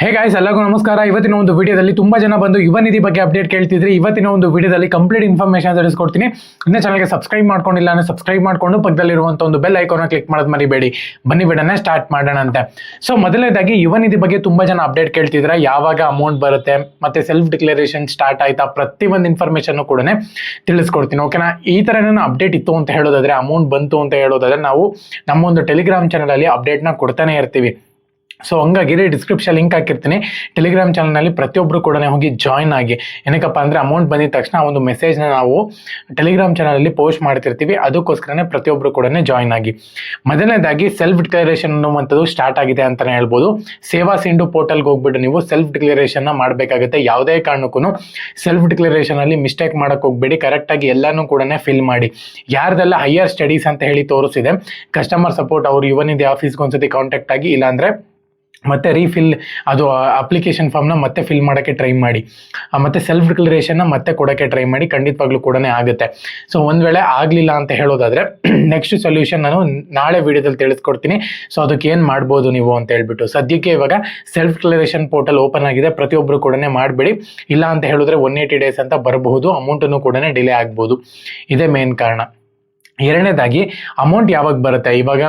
Hey guys, ಎಲ್ಲರಿಗೂ ನಮಸ್ಕಾರ. ಇವತ್ತಿನ ಒಂದು ವಿಡಿಯೋದಲ್ಲಿ ತುಂಬಾ ಜನ ಬಂದು ಯುವ ನಿಧಿ ಬಗ್ಗೆ ಅಪ್ಡೇಟ್ ಕೇಳ್ತಿದ್ರಿ. ಇವತ್ತಿನ ಒಂದು ವಿಡಿಯೋದಲ್ಲಿ ಕಂಪ್ಲೀಟ್ ಇನ್ಫಾರ್ಮೇಶನ್ ತಿಳಿಸ್ಕೊಡ್ತೀನಿ. ಇನ್ನೂ ಚಾನಲ್ಗೆ ಸಬ್ಸ್ಕ್ರೈಬ್ ಮಾಡ್ಕೊಂಡಿಲ್ಲ ಅಂದ್ರೆ ಸಬ್ಸ್ಕ್ರೈಬ್ ಮಾಡ್ಕೊಂಡು ಪಕ್ಕದಲ್ಲಿರುವಂಥ ಒಂದು ಬೆಲ್ ಐಕಾನ್ ಕ್ಲಿಕ್ ಮಾಡೋದು ಮರಿಬೇಡಿ. ಬನ್ನಿ ವಿಡಿಯೋನ ಸ್ಟಾರ್ಟ್ ಮಾಡೋಣ ಅಂತೆ. ಸೊ ಮೊದಲನೇದಾಗಿ ಯುವ ನಿಧಿ ಬಗ್ಗೆ ತುಂಬಾ ಜನ ಅಪ್ಡೇಟ್ ಕೇಳ್ತಿದ್ರೆ, ಯಾವಾಗ ಅಮೌಂಟ್ ಬರುತ್ತೆ ಮತ್ತೆ ಸೆಲ್ಫ್ ಡಿಕ್ಲರೇಷನ್ ಸ್ಟಾರ್ಟ್ ಆಯ್ತಾ, ಪ್ರತಿಯೊಂದು ಇನ್ಫಾರ್ಮೇಶನ್ ಕೂಡ ತಿಳಿಸ್ಕೊಡ್ತೀನಿ. ಓಕೆನಾ? ಈ ತರ ಅಪ್ಡೇಟ್ ಇತ್ತು ಅಂತ ಹೇಳೋದಾದ್ರೆ, ಅಮೌಂಟ್ ಬಂತು ಅಂತ ಹೇಳೋದಾದ್ರೆ, ನಾವು ನಮ್ಮ ಒಂದು ಟೆಲಿಗ್ರಾಮ್ ಚಾನಲ್ ಅಲ್ಲಿ ಅಪ್ಡೇಟ್ನ ಕೊಡ್ತಾನೆ ಇರ್ತೀವಿ. ಸೊ ಹಂಗಾಗಿ ಡಿಸ್ಕ್ರಿಪ್ಷನ್ ಲಿಂಕ್ ಹಾಕಿರ್ತೀನಿ. ಟೆಲಿಗ್ರಾಮ್ ಚಾನಲ್ನಲ್ಲಿ ಪ್ರತಿಯೊಬ್ಬರು ಕೂಡ ಹೋಗಿ ಜಾಯ್ನ್ ಆಗಿ. ಏನಕ್ಕಪ್ಪ ಅಂದರೆ, ಅಮೌಂಟ್ ಬಂದಿದ ತಕ್ಷಣ ಒಂದು ಮೆಸೇಜ್ನ ನಾವು ಟೆಲಿಗ್ರಾಮ್ ಚಾನಲಲ್ಲಿ ಪೋಸ್ಟ್ ಮಾಡ್ತಿರ್ತೀವಿ. ಅದಕ್ಕೋಸ್ಕರನೇ ಪ್ರತಿಯೊಬ್ಬರು ಕೂಡ ಜಾಯ್ನ್ ಆಗಿ. ಮೊದಲನೇದಾಗಿ ಸೆಲ್ಫ್ ಡಿಕ್ಲರೇಷನ್ ಅನ್ನುವಂಥದ್ದು ಸ್ಟಾರ್ಟ್ ಆಗಿದೆ ಅಂತಲೇ ಹೇಳ್ಬೋದು. ಸೇವಾ ಸಿಂಧು ಪೋರ್ಟಲ್ಗೆ ಹೋಗ್ಬಿಟ್ಟು ನೀವು ಸೆಲ್ಫ್ ಡಿಕ್ಲರೇಷನ್ನ ಮಾಡಬೇಕಾಗುತ್ತೆ. ಯಾವುದೇ ಕಾರಣಕ್ಕೂ ಸೆಲ್ಫ್ ಡಿಕ್ಲರೇಷನಲ್ಲಿ ಮಿಸ್ಟೇಕ್ ಮಾಡೋಕ್ಕೆ ಹೋಗಬೇಡಿ. ಕರೆಕ್ಟಾಗಿ ಎಲ್ಲನೂ ಕೂಡ ಫಿಲ್ ಮಾಡಿ. ಯಾರ್ದೆಲ್ಲ ಹೈಯರ್ ಸ್ಟಡೀಸ್ ಅಂತ ಹೇಳಿ ತೋರಿಸಿದೆ, ಕಸ್ಟಮರ್ ಸಪೋರ್ಟ್ ಅವರು ಯುವ ನಿಧಿ ಆಫೀಸ್ಗೆ ಒಂದ್ಸತಿ ಕಾಂಟ್ಯಾಕ್ಟ್ ಆಗಿ, ಇಲ್ಲಾಂದರೆ ಮತ್ತೆ ರೀಫಿಲ್ ಅದು ಅಪ್ಲಿಕೇಶನ್ ಫಾರ್ಮ್ನ ಮತ್ತೆ ಫಿಲ್ ಮಾಡೋಕ್ಕೆ ಟ್ರೈ ಮಾಡಿ. ಮತ್ತೆ ಸೆಲ್ಫ್ ಡಿಕ್ಲರೇಷನ್ನ ಮತ್ತೆ ಕೊಡೋಕ್ಕೆ ಟ್ರೈ ಮಾಡಿ. ಖಂಡಿತವಾಗ್ಲೂ ಕೂಡ ಆಗುತ್ತೆ. ಸೊ ಒಂದು ವೇಳೆ ಆಗಲಿಲ್ಲ ಅಂತ ಹೇಳೋದಾದರೆ, ನೆಕ್ಸ್ಟ್ ಸೊಲ್ಯೂಷನ್ ನಾನು ನಾಳೆ ವಿಡಿಯೋದಲ್ಲಿ ತಿಳಿಸ್ಕೊಡ್ತೀನಿ. ಸೊ ಅದಕ್ಕೆ ಏನು ಮಾಡ್ಬೋದು ನೀವು ಅಂತ ಹೇಳ್ಬಿಟ್ಟು. ಸದ್ಯಕ್ಕೆ ಇವಾಗ ಸೆಲ್ಫ್ ಡಿಕ್ಲರೇಷನ್ ಪೋರ್ಟಲ್ ಓಪನ್ ಆಗಿದೆ. ಪ್ರತಿಯೊಬ್ಬರು ಕೂಡ ಮಾಡಬೇಡಿ. ಇಲ್ಲ ಅಂತ ಹೇಳಿದ್ರೆ 180 ಡೇಸ್ ಅಂತ ಬರಬಹುದು. ಅಮೌಂಟನ್ನು ಕೂಡ ಡಿಲೇ ಆಗ್ಬೋದು. ಇದೇ ಮೇನ್ ಕಾರಣ. ಎರಡನೇದಾಗಿ, ಅಮೌಂಟ್ ಯಾವಾಗ ಬರುತ್ತೆ? ಇವಾಗ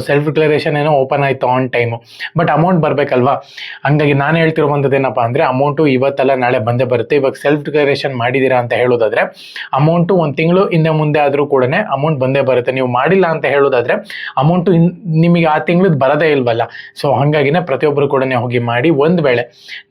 ಸೆಲ್ಫ್ ಡಿಕ್ಲರೇಷನ್ ಏನೋ ಓಪನ್ ಆಯಿತು ಆನ್ ಟೈಮು, ಬಟ್ ಅಮೌಂಟ್ ಬರಬೇಕಲ್ವಾ? ಹಂಗಾಗಿ ನಾನು ಹೇಳ್ತಿರುವಂಥದ್ದು ಏನಪ್ಪ ಅಂದರೆ, ಅಮೌಂಟು ಇವತ್ತೆಲ್ಲ ನಾಳೆ ಬಂದೇ ಬರುತ್ತೆ. ಇವಾಗ ಸೆಲ್ಫ್ ಡಿಕ್ಲರೇಷನ್ ಮಾಡಿದ್ದೀರಾ ಅಂತ ಹೇಳೋದಾದರೆ, ಅಮೌಂಟು 1 ತಿಂಗಳು ಹಿಂದೆ ಮುಂದೆ ಆದರೂ ಕೂಡ ಅಮೌಂಟ್ ಬಂದೇ ಬರುತ್ತೆ. ನೀವು ಮಾಡಿಲ್ಲ ಅಂತ ಹೇಳೋದಾದರೆ, ಅಮೌಂಟು ನಿಮಗೆ ಆ ತಿಂಗಳದ್ದು ಬರೋದೇ ಇಲ್ವಲ್ಲ. ಸೊ ಹಾಗಾಗಿನೇ ಪ್ರತಿಯೊಬ್ಬರು ಕೂಡ ಹೋಗಿ ಮಾಡಿ. ಒಂದು ವೇಳೆ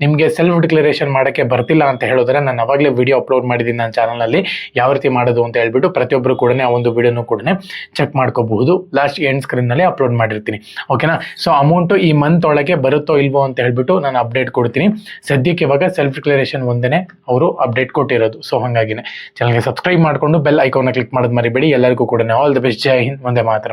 ನಿಮಗೆ ಸೆಲ್ಫ್ ಡಿಕ್ಲರೇಷನ್ ಮಾಡೋಕ್ಕೆ ಬರ್ತಿಲ್ಲ ಅಂತ ಹೇಳಿದ್ರೆ, ನಾನು ಅವಾಗಲೇ ವಿಡಿಯೋ ಅಪ್ಲೋಡ್ ಮಾಡಿದ್ದೀನಿ ನನ್ನ ಚಾನಲಲ್ಲಿ, ಯಾವ ರೀತಿ ಮಾಡೋದು ಅಂತ ಹೇಳ್ಬಿಟ್ಟು. ಪ್ರತಿಯೊಬ್ಬರು ಕೂಡ ಆ ಒಂದು ವಿಡಿಯೋನು ಕೂಡ ಚೆಕ್ ಮಾಡ್ಕೋಬಹುದು. ಲಾಸ್ಟ್ ಎಂಡ್ ಸ್ಕ್ರೀನ್ ನಲ್ಲಿ ಅಪ್ಲೋಡ್ ಮಾಡಿರ್ತೀನಿ. ಓಕೆನಾ? ಸೊ ಅಮೌಂಟ್ ಈ ಮಂತ್ ಒಳಗೆ ಬರುತ್ತೋ ಇಲ್ವೋ ಅಂತ ಹೇಳ್ಬಿಟ್ಟು ನಾನು ಅಪ್ಡೇಟ್ ಕೊಡ್ತೀನಿ. ಸದ್ಯಕ್ಕೆ ಇವಾಗ ಸೆಲ್ಫ್ ಡಿಕ್ಲರೇಷನ್ ಒಂದೇ ಅವರು ಅಪ್ಡೇಟ್ ಕೊಟ್ಟಿರೋದು. ಸೊ ಹಾಗಾಗಿನೇ ಚಾನಲ್ಗೆ ಸಬ್ಸ್ಕ್ರೈಬ್ ಮಾಡಿಕೊಂಡು ಬೆಲ್ ಐಕಾನ್ ಕ್ಲಿಕ್ ಮಾಡೋದು ಮರಿಬೇಡಿ. ಎಲ್ಲರಿಗೂ ಕೂಡ all the best. Jai Hind, Vande Mataram.